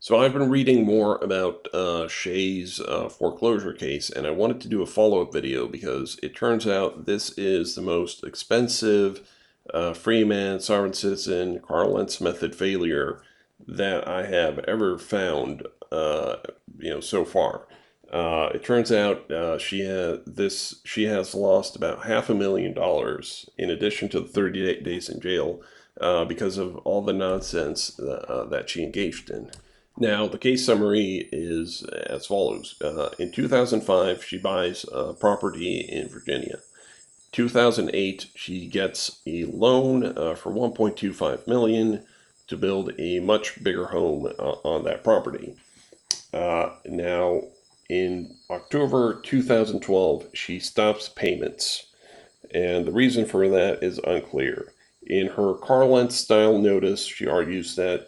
So I've been reading more about Shay's foreclosure case, and I wanted to do a follow-up video because it turns out this is the most expensive Freeman, sovereign citizen, Carl Lentz method failure that I have ever found, so far. It turns out she has lost about $500,000 in addition to the 38 days in jail because of all the nonsense that she engaged in. Now, the case summary is as follows. In 2005, she buys a property in Virginia. 2008, she gets a loan for 1.25 million to build a much bigger home on that property. Now, in October 2012, she stops payments, and the reason for that is unclear. In her Carl Lentz style notice, she argues that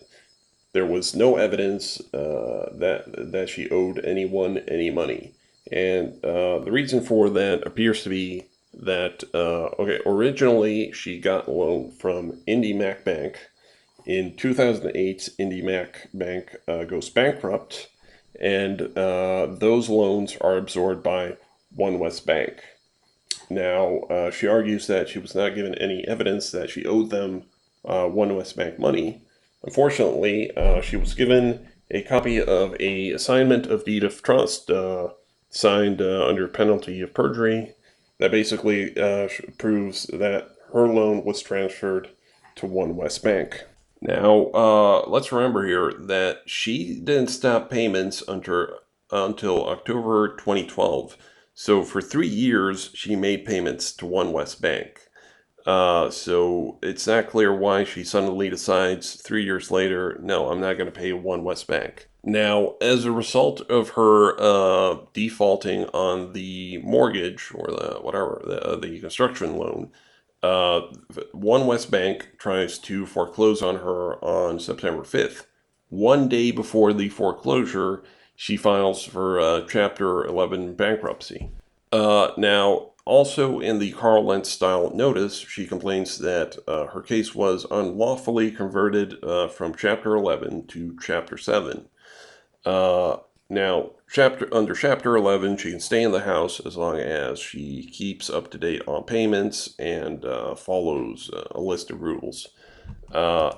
there was no evidence that she owed anyone any money, and the reason for that appears to be that originally she got a loan from IndyMac Bank. In 2008, IndyMac Bank goes bankrupt, and those loans are absorbed by One West Bank. Now, she argues that she was not given any evidence that she owed them One West Bank money. Unfortunately, she was given a copy of a assignment of deed of trust signed under penalty of perjury that basically proves that her loan was transferred to One West Bank. Now, let's remember here that she didn't stop payments until October 2012. So for 3 years, she made payments to One West Bank. So it's not clear why she suddenly decides 3 years later, no, I'm not going to pay One West Bank. Now, as a result of her defaulting on the mortgage or the construction loan, uh, One West Bank tries to foreclose on her on September 5th. One day before the foreclosure, she files for Chapter 11 bankruptcy. Now, also in the Carl Lentz style notice, she complains that her case was unlawfully converted from Chapter 11 to Chapter 7. Uh, Now, under Chapter 11, she can stay in the house as long as she keeps up to date on payments and follows a list of rules. Uh,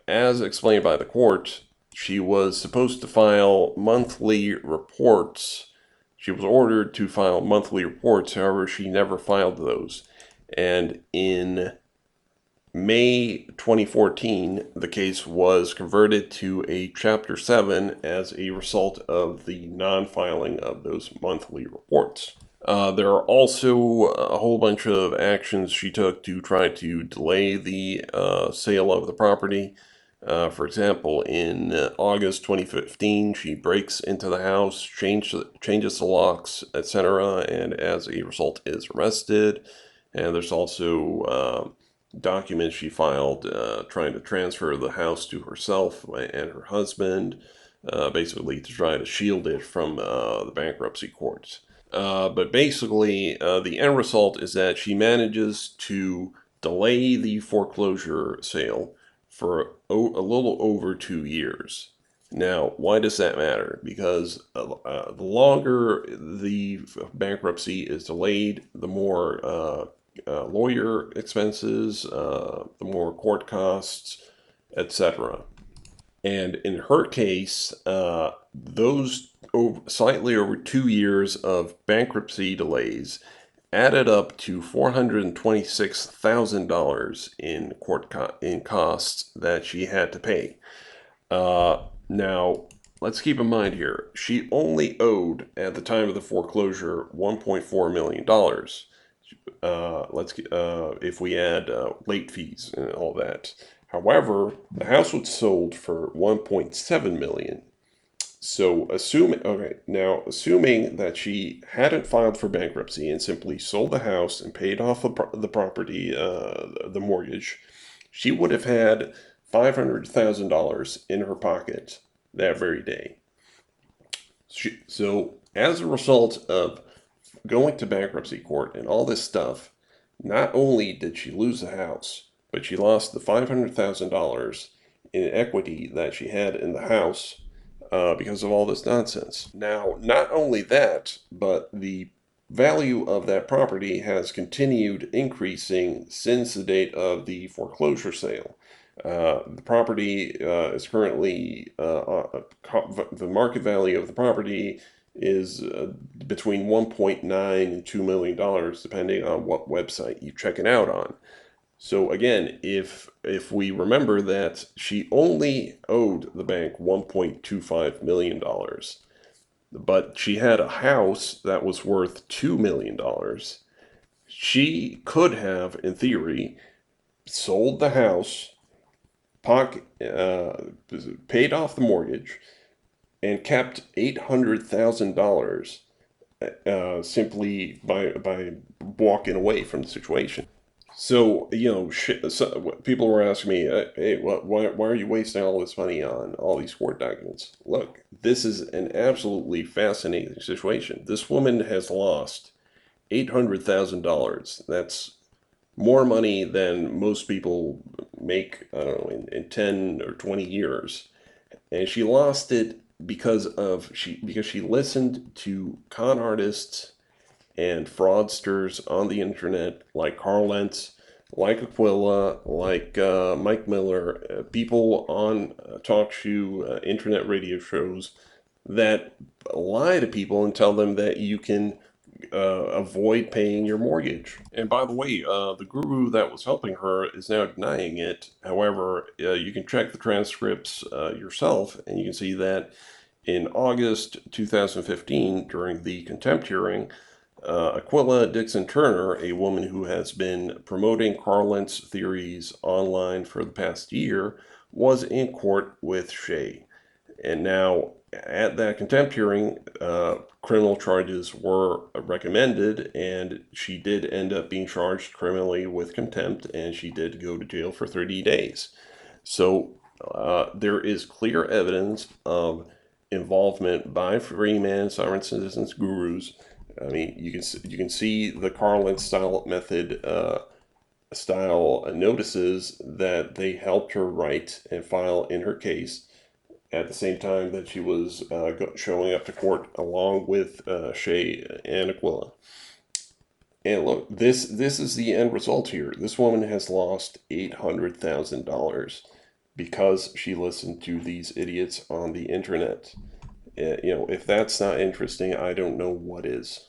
as explained by the court, she was supposed to file monthly reports. She was ordered to file monthly reports, however, she never filed those. And in May 2014, the case was converted to a Chapter 7 as a result of the non filing of those monthly reports. There are also a whole bunch of actions she took to try to delay the sale of the property. For example, in August 2015, she breaks into the house, changes the locks, etc., and as a result is arrested. And there's also documents she filed trying to transfer the house to herself and her husband, basically to try to shield it from the bankruptcy courts. But basically, the end result is that she manages to delay the foreclosure sale for a little over 2 years. Now, why does that matter? Because the longer the bankruptcy is delayed, the more lawyer expenses, the more court costs, etc. And in her case, those slightly over 2 years of bankruptcy delays added up to $426,000 in in costs that she had to pay. Now, let's keep in mind here, she only owed at the time of the foreclosure $1.4 million. If we add late fees and all that. However, the house was sold for 1.7 million. So assuming that she hadn't filed for bankruptcy and simply sold the house and paid off the property, the mortgage, she would have had $500,000 in her pocket that very day. So as a result of going to bankruptcy court and all this stuff, not only did she lose the house, but she lost the $500,000 in equity that she had in the house because of all this nonsense. Now, not only that, but the value of that property has continued increasing since the date of the foreclosure sale. The property is currently, the market value of the property is between 1.9 and $2 million, depending on what website you check it out on. So again, if we remember that she only owed the bank $1.25 million, but she had a house that was worth $2 million, she could have, in theory, sold the house, paid off the mortgage, and kept $800,000 simply by walking away from the situation. So, people were asking me, hey, why are you wasting all this money on all these court documents? Look, this is an absolutely fascinating situation. This woman has lost $800,000. That's more money than most people make, I don't know, in 10 or 20 years. And she lost it because she listened to con artists and fraudsters on the internet like Carl Lentz, like Aquila, like Mike Miller, people on talk show, internet radio shows that lie to people and tell them that you can avoid paying your mortgage. And by the way, the guru that was helping her is now denying it. However, you can check the transcripts yourself, and you can see that in August 2015, during the contempt hearing, Aquila Dixon Turner, a woman who has been promoting Carl Lentz theories online for the past year, was in court with Shay. And now, at that contempt hearing, criminal charges were recommended, and she did end up being charged criminally with contempt, and she did go to jail for 30 days. So there is clear evidence of involvement by Freeman, sovereign citizens, gurus. I mean, you can see the Carl Lentz style method style notices that they helped her write and file in her case at the same time that she was showing up to court along with Shay and Aquila. And look, this is the end result here. This woman has lost $800,000 because she listened to these idiots on the internet. If that's not interesting, I don't know what is.